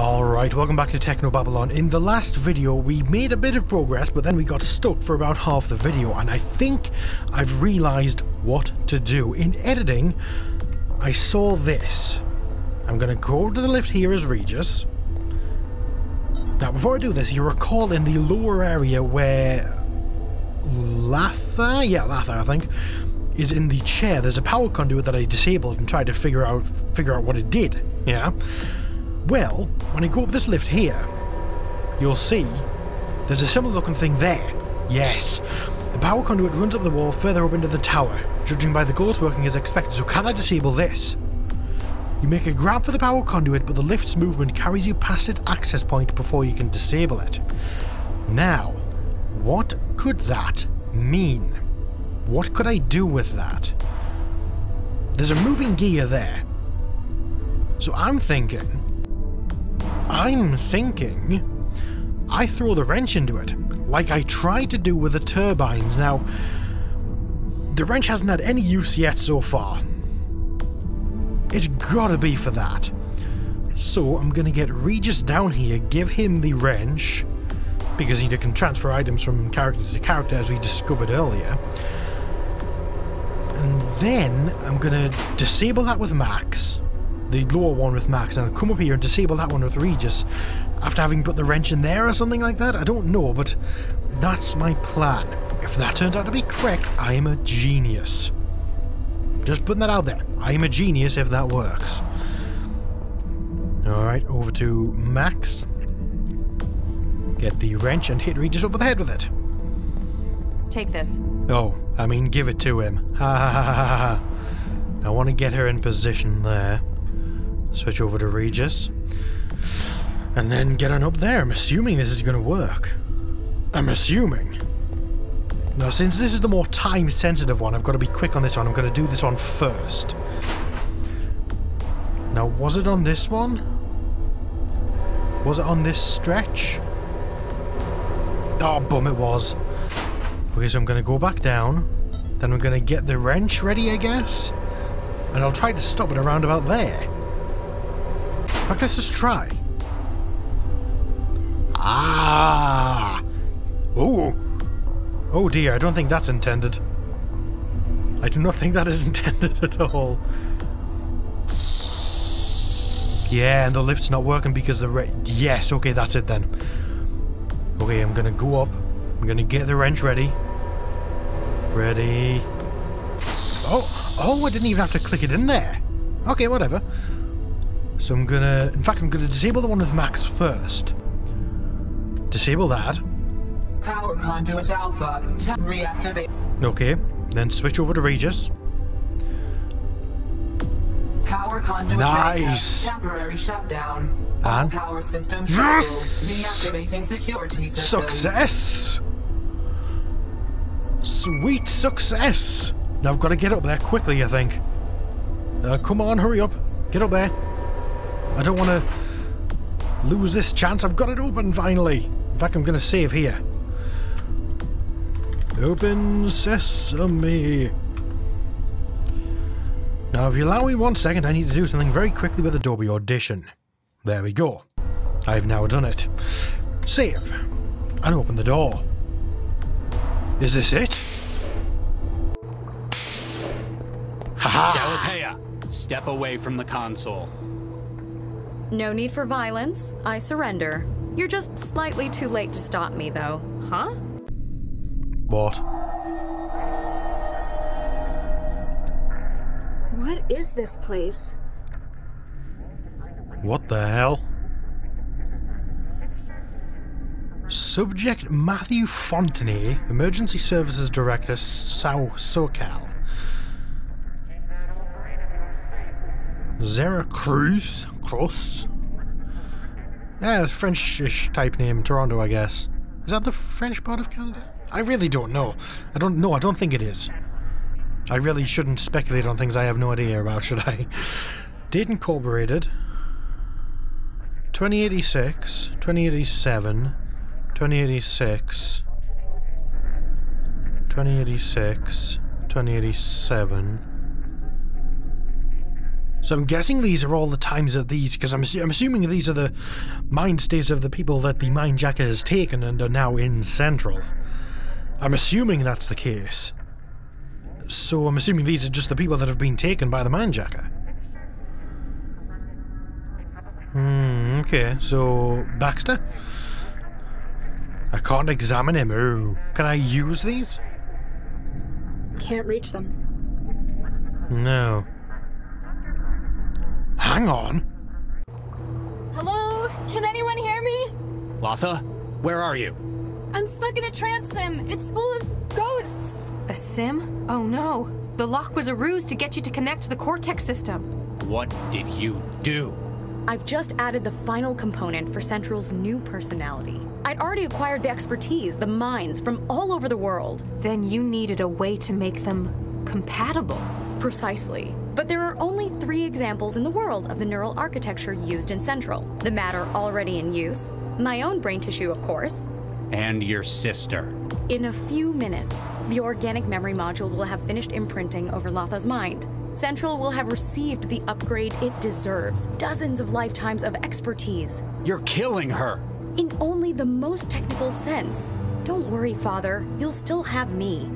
Alright, welcome back to Technobabylon. In the last video we made a bit of progress, but then we got stuck for about half the video, and I think I've realised what to do. In editing, I saw this. I'm going to go to the lift here as Regis. Now before I do this, you recall in the lower area where Latha I think, is in the chair, there's a power conduit that I disabled and tried to figure out what it did, yeah? Well, when I go up this lift here, you'll see there's a similar looking thing there. Yes, the power conduit runs up the wall further up into the tower, judging by the glows working as expected, so can I disable this? You make a grab for the power conduit, but the lift's movement carries you past its access point before you can disable it. Now, what could that mean? What could I do with that? There's a moving gear there. So I'm thinking I throw the wrench into it, like I tried to do with the turbines. Now, the wrench hasn't had any use yet so far. It's gotta be for that. So I'm gonna get Regis down here, give him the wrench, because he can transfer items from character to character as we discovered earlier. And then I'm gonna disable that with Max, the lower one with Max, and I'll come up here and disable that one with Regis after having put the wrench in there or something like that. I don't know, but that's my plan. If that turns out to be correct, I am a genius. Just putting that out there. I am a genius if that works. Alright, over to Max. Get the wrench and hit Regis over the head with it. Take this. Oh, I mean give it to him. Ha ha ha ha ha. I want to get her in position there. Switch over to Regis. And then get on up there. I'm assuming this is going to work. I'm assuming. Now, since this is the more time-sensitive one, I've got to be quick on this one. I'm going to do this one first. Now, was it on this one? Was it on this stretch? Oh, bum, it was. Okay, so I'm going to go back down. Then I'm going to get the wrench ready, I guess. And I'll try to stop it around about there. In fact, let's just try. Ah! Oh! Oh dear, I don't think that's intended. I do not think that is intended at all. Yeah, and the lift's not working because the yes, okay, that's it then. Okay, I'm gonna go up. I'm gonna get the wrench ready. Ready. Oh, I didn't even have to click it in there. Okay, whatever. So I'm gonna disable the one with Max first. Disable that. Power conduit alpha reactivate. Okay, then switch over to Regis. Power conduit nice. Temporary shutdown. And power systems yes! reactivating security systems. Success! Sweet success! Now I've got to get up there quickly, I think. Come on, hurry up. Get up there. I don't want to lose this chance. I've got it open finally. In fact, I'm going to save here. Open sesame. Now, if you allow me 1 second, I need to do something very quickly with Adobe Audition. There we go. I've now done it. Save. And open the door. Is this it? Haha! Galatea, step away from the console. No need for violence. I surrender. You're just slightly too late to stop me, though. Huh? What? What is this place? What the hell? Subject Matthew Fontenay, Emergency Services Director, SoCal. Zara Cruz? Yeah, it's a French-ish type name, Toronto, I guess. Is that the French part of Canada? I really don't know. I don't think it is. I really shouldn't speculate on things I have no idea about, should I? Date Incorporated. 2086, 2087, 2086, 2086, 2087, So I'm guessing these are all the times of these, because I'm assuming these are the mind states of the people that the Mindjacker has taken and are now in Central. I'm assuming that's the case. So I'm assuming these are just the people that have been taken by the Mindjacker. Okay, so Baxter? I can't examine him. Oh, can I use these? Can't reach them. No. Hang on. Hello? Can anyone hear me? Latha, where are you? I'm stuck in a trance sim. It's full of ghosts. A sim? Oh no. The lock was a ruse to get you to connect to the Cortex system. What did you do? I've just added the final component for Central's new personality. I'd already acquired the expertise, the minds from all over the world. Then you needed a way to make them compatible. Precisely. But there are only 3 examples in the world of the neural architecture used in Central. The matter already in use, my own brain tissue, of course. And your sister. In a few minutes, the organic memory module will have finished imprinting over Latha's mind. Central will have received the upgrade it deserves. Dozens of lifetimes of expertise. You're killing her! In only the most technical sense. Don't worry, Father. You'll still have me.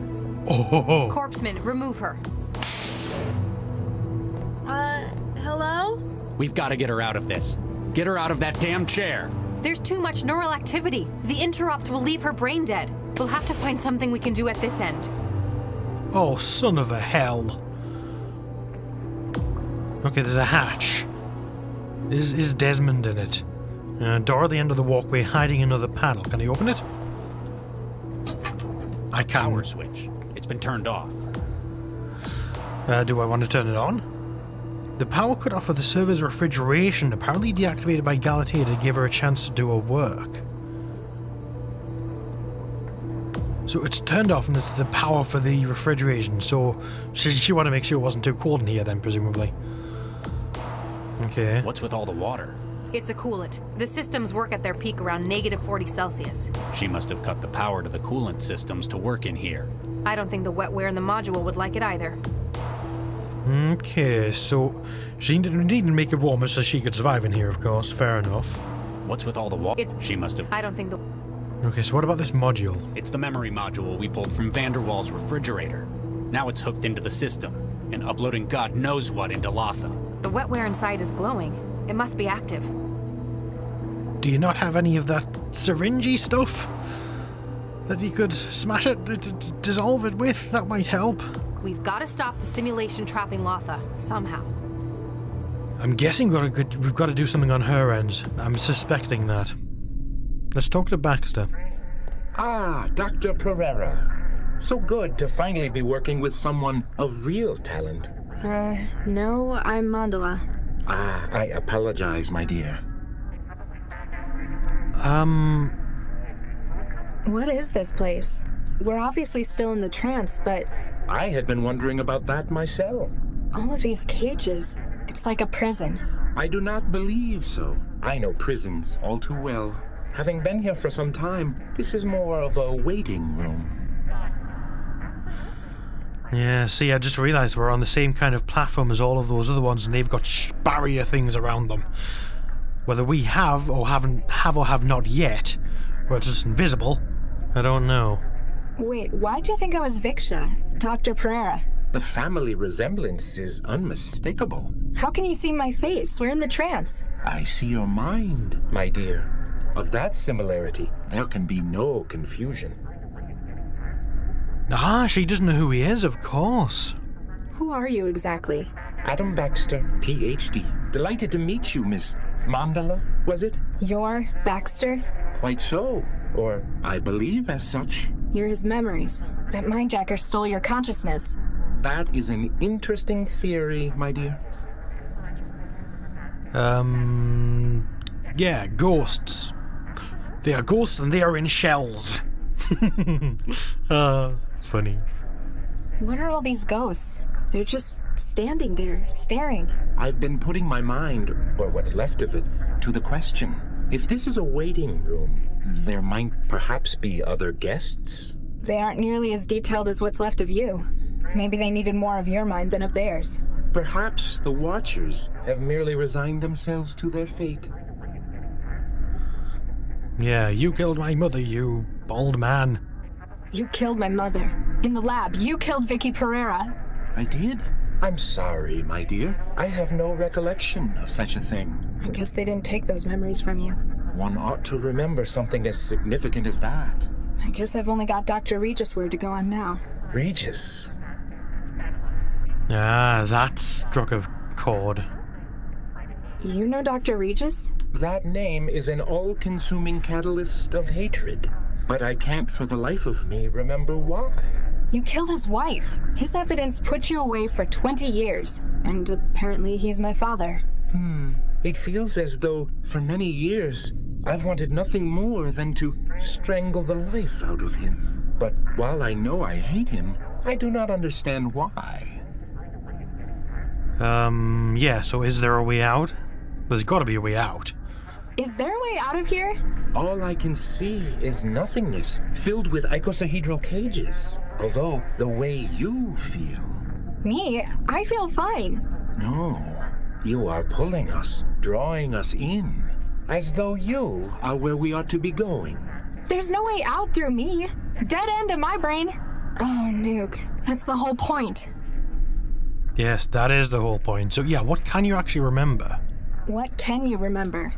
Oh. Corpseman, remove her. Hello? We've got to get her out of this. Get her out of that damn chair! There's too much neural activity. The interrupt will leave her brain dead. We'll have to find something we can do at this end. Oh, son of a hell. Okay, there's a hatch. Is Desmond in it? Door at the end of the walkway hiding another panel. Can I open it? I can. Power switch. It's been turned off. Do I want to turn it on? The power cut off of the server's refrigeration, apparently deactivated by Galatea to give her a chance to do her work. So it's turned off and it's the power for the refrigeration, so she wanted to make sure it wasn't too cold in here then, presumably. Okay. What's with all the water? It's a coolant. The systems work at their peak around -40°C. She must have cut the power to the coolant systems to work in here. I don't think the wetware in the module would like it either. Okay, so she needed to make it warmer so she could survive in here, of course. Fair enough. What's with all the water? She must have... I don't think the... Okay, so what about this module? It's the memory module we pulled from Vanderwall's refrigerator. Now it's hooked into the system, and uploading God knows what into Latha. The wetware inside is glowing. It must be active. Do you not have any of that syringy stuff? That you could smash it, dissolve it with? That might help. We've got to stop the simulation trapping Latha, somehow. I'm guessing we've got to do something on her end. I'm suspecting that. Let's talk to Baxter. Ah, Dr. Pereira. So good to finally be working with someone of real talent. No, I'm Mandala. Ah, I apologize, my dear. What is this place? We're obviously still in the trance, but I had been wondering about that myself. all of these cages, it's like a prison. I do not believe so. I know prisons all too well. Having been here for some time, this is more of a waiting room. Yeah, see, I just realised we're on the same kind of platform as all of those other ones, and they've got barrier things around them. Whether we have or have not yet, or it's just invisible, I don't know. Wait, why do you think I was Viksha, Dr. Pereira? The family resemblance is unmistakable. How can you see my face? We're in the trance. I see your mind, my dear. Of that similarity, there can be no confusion. Ah, she doesn't know who he is, of course. Who are you exactly? Adam Baxter, PhD. Delighted to meet you, Miss Mandala, was it? You're Baxter? Quite so. Or I believe as such. You're his memories. That mindjacker stole your consciousness. That is an interesting theory, my dear. Yeah, ghosts. They are ghosts and they are in shells. Funny. What are all these ghosts? They're just standing there, staring. I've been putting my mind, or what's left of it, to the question. If this is a waiting room, there might perhaps be other guests? They aren't nearly as detailed as what's left of you. Maybe they needed more of your mind than of theirs. Perhaps the Watchers have merely resigned themselves to their fate. Yeah, you killed my mother, you bald man. You killed my mother. In the lab, you killed Vicky Pereira. I did? I'm sorry, my dear. I have no recollection of such a thing. I guess they didn't take those memories from you. One ought to remember something as significant as that. I guess I've only got Dr. Regis' word to go on now. Regis? Ah, that struck a chord. You know Dr. Regis? That name is an all-consuming catalyst of hatred. But I can't for the life of me remember why. You killed his wife. His evidence put you away for 20 years. And apparently he's my father. It feels as though, for many years, I've wanted nothing more than to strangle the life out of him. But while I know I hate him, I do not understand why. Yeah, so is there a way out? There's gotta be a way out. Is there a way out of here? All I can see is nothingness, filled with icosahedral cages. Although, the way you feel... Me? I feel fine. No, you are pulling us, drawing us in, as though you are where we ought to be going. There's no way out through me. Dead end in my brain. Oh, Nuke. That's the whole point. Yes, that is the whole point. So yeah, what can you actually remember? What can you remember?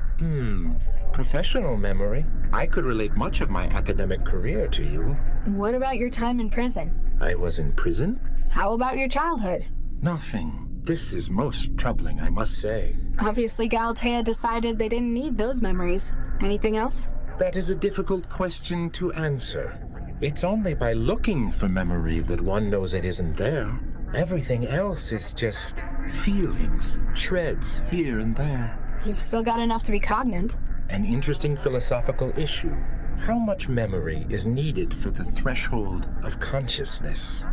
Professional memory. I could relate much of my academic career to you. What about your time in prison? I was in prison? How about your childhood? Nothing. This is most troubling, I must say. Obviously, Galatea decided they didn't need those memories. Anything else? That is a difficult question to answer. It's only by looking for memory that one knows it isn't there. Everything else is just feelings, shreds here and there. You've still got enough to be cognate. An interesting philosophical issue. How much memory is needed for the threshold of consciousness?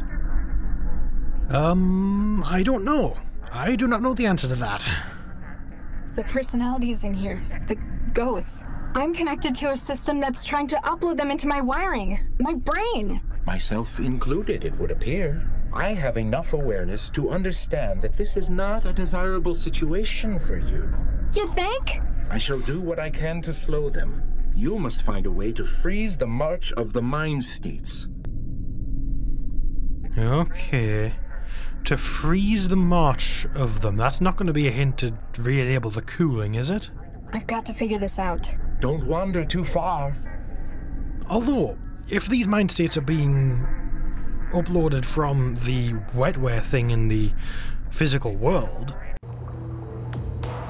I don't know. I do not know the answer to that. The personalities in here, the ghosts. I'm connected to a system that's trying to upload them into my wiring, my brain. Myself included, it would appear. I have enough awareness to understand that this is not a desirable situation for you. You think? I shall do what I can to slow them. You must find a way to freeze the march of the mind states. Okay. To freeze the march of them. That's not going to be a hint to re-enable the cooling, is it? I've got to figure this out. Don't wander too far. Although, if these mind states are being uploaded from the wetware thing in the physical world,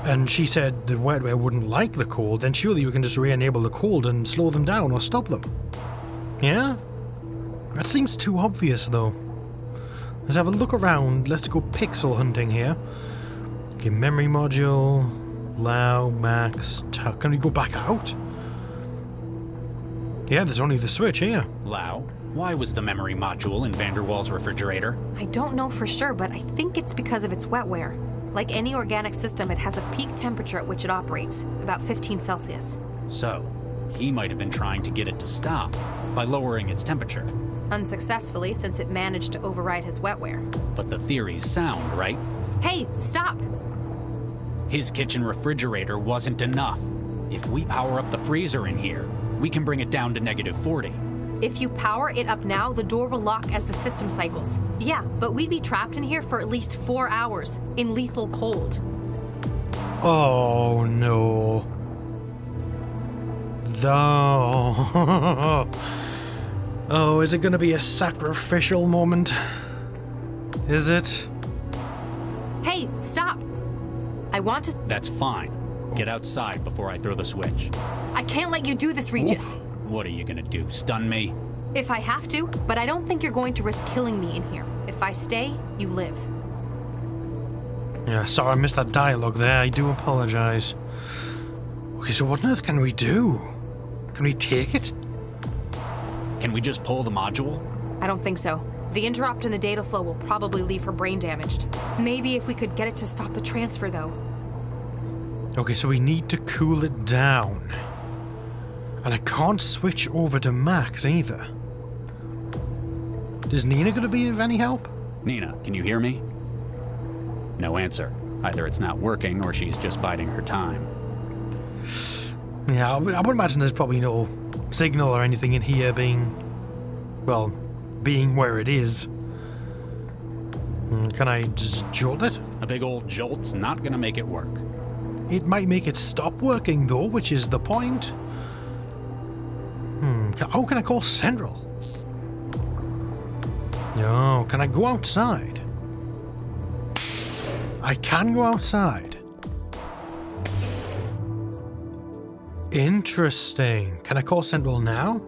and she said the wetware wouldn't like the cold, then surely we can just re-enable the cold and slow them down or stop them. Yeah? That seems too obvious, though. Let's have a look around. Let's go pixel hunting here. Okay, memory module, Lao, Max, can we go back out? Yeah, there's only the switch here. Lao, why was the memory module in van der Waals' refrigerator? I don't know for sure, but I think it's because of its wetware. Like any organic system, it has a peak temperature at which it operates, about 15 Celsius. So, he might have been trying to get it to stop by lowering its temperature. Unsuccessfully, since it managed to override his wetware. But the theory's sound, right? Hey, stop! His kitchen refrigerator wasn't enough. If we power up the freezer in here, we can bring it down to -40. If you power it up now, the door will lock as the system cycles. Yeah, but we'd be trapped in here for at least 4 hours, in lethal cold. Oh no. Oh, is it going to be a sacrificial moment? Is it? Hey, stop! I want to... That's fine. Get outside before I throw the switch. I can't let you do this, Regis. Oof. What are you gonna do, stun me? If I have to, but I don't think you're going to risk killing me in here. If I stay, you live. Yeah, sorry I missed that dialogue there. I do apologize. Okay, so what on earth can we do? Can we take it? Can we just pull the module? I don't think so. The interrupt in the data flow will probably leave her brain damaged. Maybe if we could get it to stop the transfer, though. Okay, so we need to cool it down. And I can't switch over to Max either. Is Nina going to be of any help? Nina, can you hear me? No answer. Either it's not working or she's just biding her time. Yeah, I would imagine there's probably no signal or anything in here being where it is. Can I just jolt it? A big old jolt's not gonna make it work. It might make it stop working though, which is the point. How can I call Central? No, can I go outside? I can go outside. Interesting. Can I call Central now?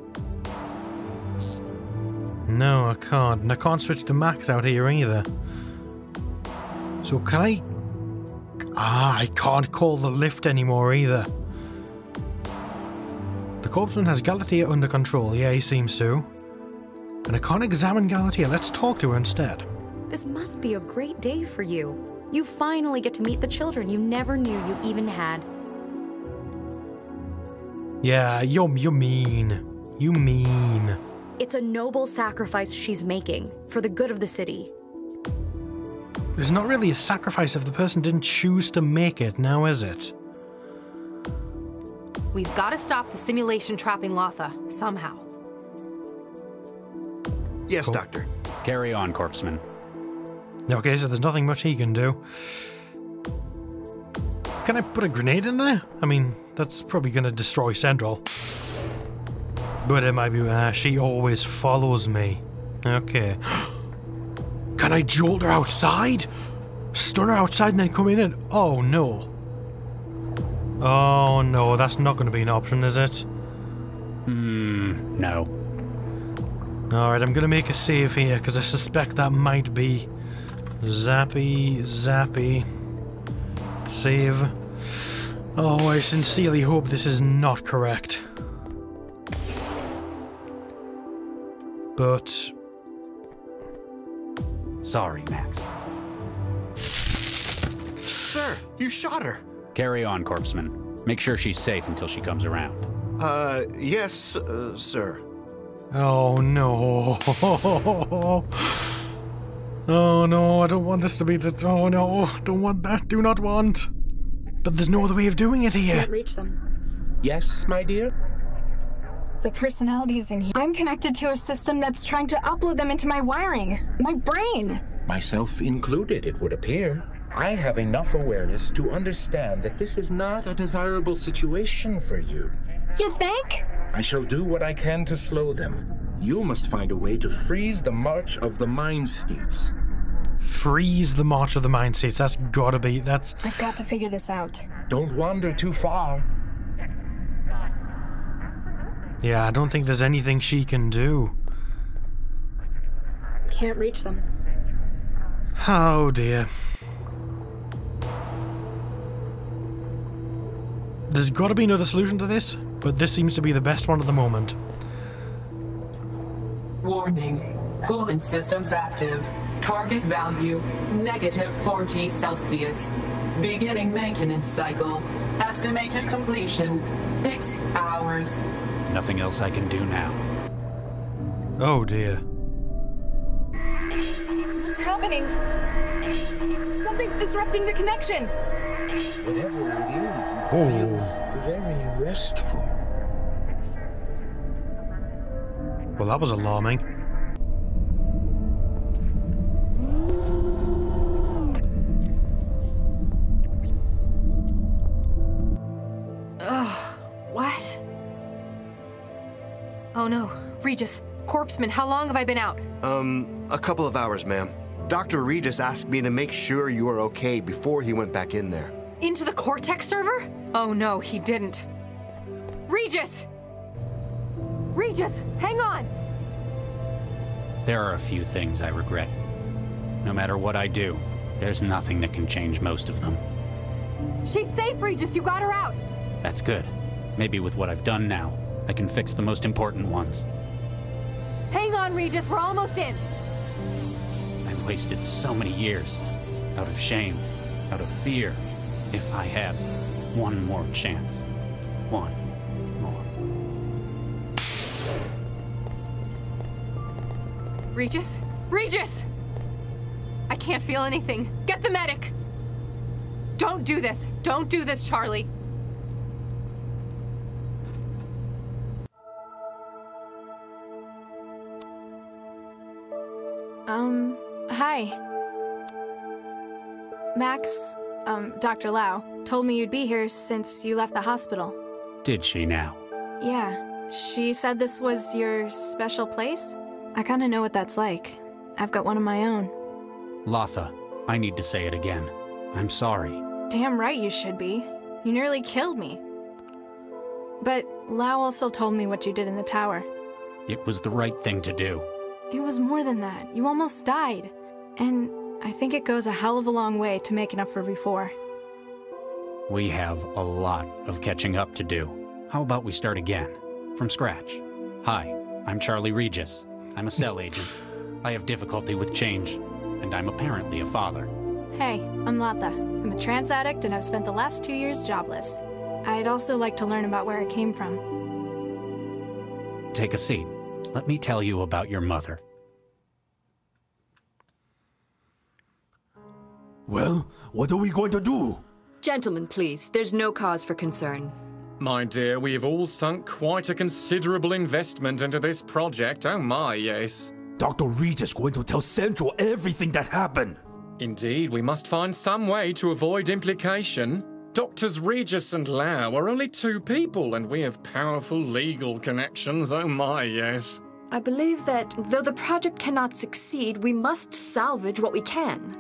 No, I can't. And I can't switch to max out here either. So can I... I can't call the lift anymore either. The corpseman has Galatea under control. Yeah, he seems to. And I can't examine Galatea. Let's talk to her instead. This must be a great day for you. You finally get to meet the children you never knew you even had. Yeah, you're mean. You mean. It's a noble sacrifice she's making for the good of the city. It's not really a sacrifice if the person didn't choose to make it, now is it? We've got to stop the simulation trapping Latha, somehow. Yes, Cool. Doctor. Carry on, corpseman. Okay, so there's nothing much he can do. Can I put a grenade in there? I mean, that's probably going to destroy Central. But it might be... she always follows me. Okay. Can I jolt her outside? Stun her outside and then come in and... Oh, no. Oh, no, that's not going to be an option, is it? No. Alright, I'm going to make a save here, because I suspect that might be... Zappy, zappy. Save. Oh, I sincerely hope this is not correct. But... Sorry, Max. Sir, you shot her. Carry on, corpseman. Make sure she's safe until she comes around. Yes, sir. Oh no. Oh no, I don't want this to be the... Oh no, don't want that, do not want. But there's no other way of doing it here. Can't reach them. Yes, my dear? The personalities in here. I'm connected to a system that's trying to upload them into my wiring. My brain. Myself included, it would appear. I have enough awareness to understand that this is not a desirable situation for you. You think? I shall do what I can to slow them. You must find a way to freeze the march of the mind states. Freeze the march of the mind states. That's gotta be... That's... I've got to figure this out. Don't wander too far. Yeah, I don't think there's anything she can do. Can't reach them. Oh dear. There's gotta be another solution to this, but this seems to be the best one at the moment. Warning. Cooling systems active. Target value -40 Celsius. Beginning maintenance cycle. Estimated completion 6 hours. Nothing else I can do now. Oh dear. What's happening? Something's disrupting the connection. Whatever it is, it Oh. feels very restful. Well, that was alarming. What? Oh no. Regis, corpseman, how long have I been out? A couple of hours, ma'am. Dr. Regis asked me to make sure you were okay before he went back in there. Into the Cortex server? Oh no, he didn't. Regis! Regis, hang on! There are a few things I regret. No matter what I do, there's nothing that can change most of them. She's safe, Regis, you got her out! That's good. Maybe with what I've done now, I can fix the most important ones. Hang on, Regis, we're almost in! I've wasted so many years. Out of shame, out of fear. If I had one more chance. One more. Regis? Regis! I can't feel anything. Get the medic! Don't do this! Don't do this, Charlie! Hi. Max, Dr. Lau, told me you'd be here since you left the hospital. Did she now? Yeah. She said this was your special place? I kinda know what that's like. I've got one of my own. Latha, I need to say it again. I'm sorry. Damn right you should be. You nearly killed me. But Lau also told me what you did in the tower. It was the right thing to do. It was more than that. You almost died. And I think it goes a hell of a long way to making up for before. We have a lot of catching up to do. How about we start again? From scratch. Hi, I'm Charlie Regis. I'm a cell agent. I have difficulty with change, and I'm apparently a father. Hey, I'm Latha. I'm a trance addict and I've spent the last 2 years jobless. I'd also like to learn about where I came from. Take a seat. Let me tell you about your mother. Well, what are we going to do? Gentlemen, please. There's no cause for concern. My dear, we have all sunk quite a considerable investment into this project. Oh my, yes. Dr. Regis going to tell Central everything that happened. Indeed, we must find some way to avoid implication. Doctors Regis and Lau are only two people, and we have powerful legal connections. Oh my, yes. I believe that though the project cannot succeed, we must salvage what we can.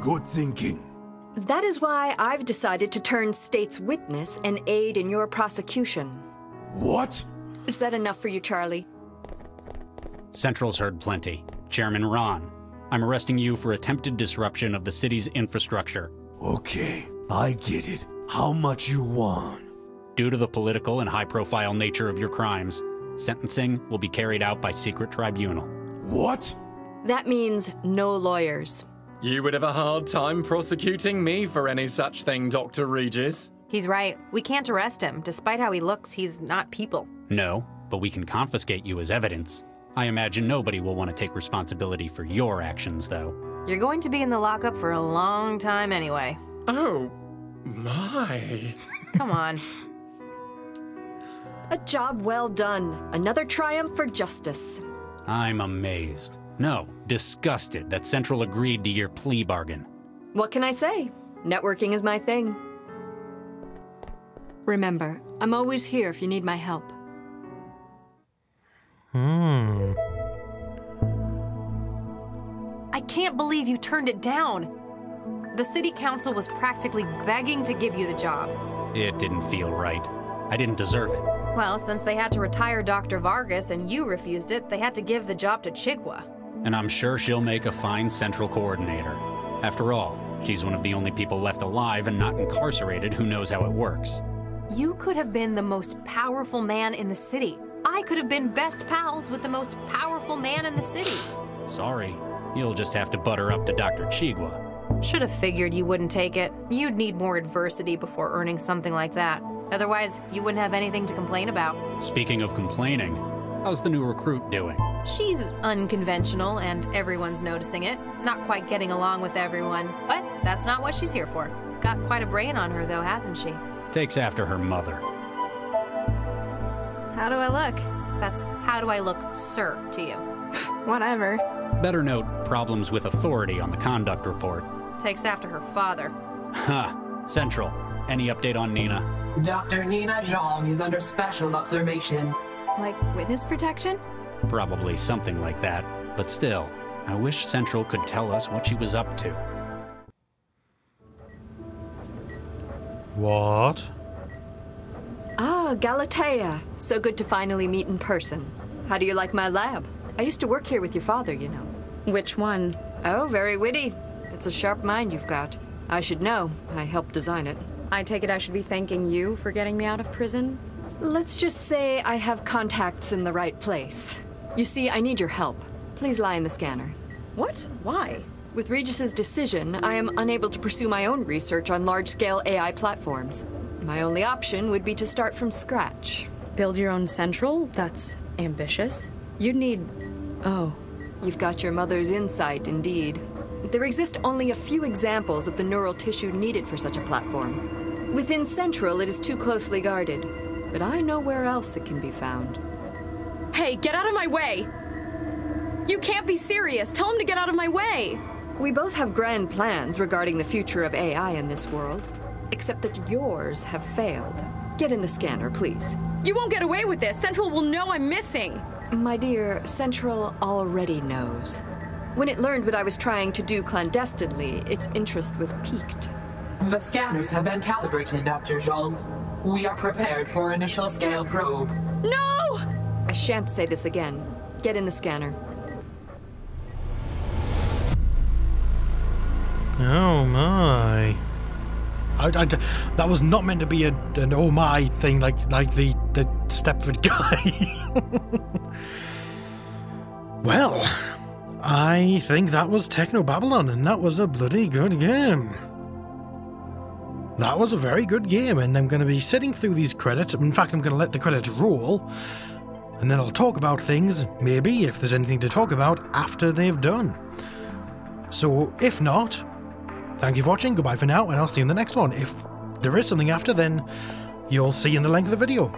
Good thinking. That is why I've decided to turn state's witness and aid in your prosecution. What? Is that enough for you, Charlie? Central's heard plenty. Chairman Ron, I'm arresting you for attempted disruption of the city's infrastructure. Okay, I get it. How much you want? Due to the political and high-profile nature of your crimes, sentencing will be carried out by secret tribunal. What? That means no lawyers. You would have a hard time prosecuting me for any such thing, Dr. Regis. He's right. We can't arrest him. Despite how he looks, he's not people. No, but we can confiscate you as evidence. I imagine nobody will want to take responsibility for your actions, though. You're going to be in the lockup for a long time anyway. Oh, my. Come on. A job well done. Another triumph for justice. I'm amazed. No, disgusted that Central agreed to your plea bargain. What can I say? Networking is my thing. Remember, I'm always here if you need my help. I can't believe you turned it down. The city council was practically begging to give you the job. It didn't feel right. I didn't deserve it. Well, since they had to retire Dr. Vargas and you refused it, they had to give the job to Chigwa. And I'm sure she'll make a fine Central coordinator. After all, she's one of the only people left alive and not incarcerated who knows how it works. You could have been the most powerful man in the city. I could have been best pals with the most powerful man in the city. Sorry, you'll just have to butter up to Dr. Chigwa. Should have figured you wouldn't take it. You'd need more adversity before earning something like that. Otherwise, you wouldn't have anything to complain about. Speaking of complaining, how's the new recruit doing? She's unconventional, and everyone's noticing it. Not quite getting along with everyone, but that's not what she's here for. Got quite a brain on her, though, hasn't she? Takes after her mother. How do I look? That's how do I look, sir, to you. Whatever. Better note problems with authority on the conduct report. Takes after her father. Ha! Central, any update on Nina? Dr. Nina Zhang is under special observation. Like witness protection? Probably something like that. But still, I wish Central could tell us what she was up to. What? Ah, Galatea. So good to finally meet in person. How do you like my lab? I used to work here with your father, you know. Which one? Oh, very witty. It's a sharp mind you've got. I should know. I helped design it. I take it I should be thanking you for getting me out of prison? Let's just say I have contacts in the right place. You see, I need your help. Please lie in the scanner. What? Why? With Regis's decision, I am unable to pursue my own research on large-scale AI platforms. My only option would be to start from scratch. Build your own central? That's ambitious. You'd need... Oh. You've got your mother's insight, indeed. There exist only a few examples of the neural tissue needed for such a platform. Within Central, it is too closely guarded, but I know where else it can be found. Hey, get out of my way! You can't be serious! Tell him to get out of my way! We both have grand plans regarding the future of AI in this world, except that yours have failed. Get in the scanner, please. You won't get away with this! Central will know I'm missing! My dear, Central already knows. When it learned what I was trying to do clandestinely, its interest was piqued. The scanners have been calibrated, Dr. Zhang. We are prepared for initial scale probe. No! I shan't say this again. Get in the scanner. Oh my. That was not meant to be an oh my thing like the Stepford guy. Well, I think that was Technobabylon, and that was a bloody good game. That was a very good game, and I'm going to be sitting through these credits. In fact, I'm going to let the credits roll, and then I'll talk about things, maybe, if there's anything to talk about, after they've done. So, if not, thank you for watching, goodbye for now, and I'll see you in the next one. If there is something after, then you'll see in the length of the video.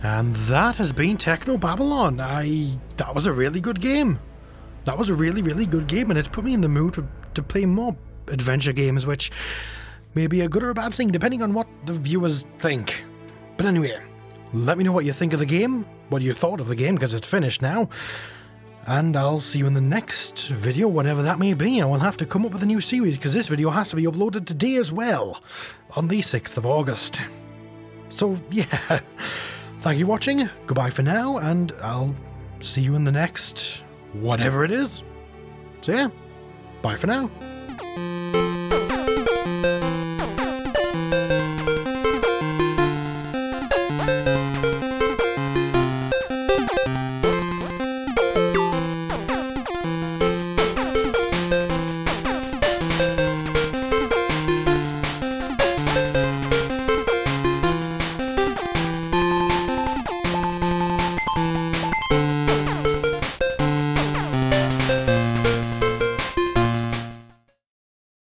And that has been Technobabylon. That was a really good game. That was a really, really good game, and it's put me in the mood to play more adventure games, which may be a good or a bad thing, depending on what the viewers think. But anyway, let me know what you think of the game, what you thought of the game, because it's finished now. And I'll see you in the next video, whatever that may be. I will have to come up with a new series, because this video has to be uploaded today as well, on the 6th of August. So, yeah. Thank you for watching, goodbye for now, and I'll see you in the next whatever it is. So yeah, bye for now.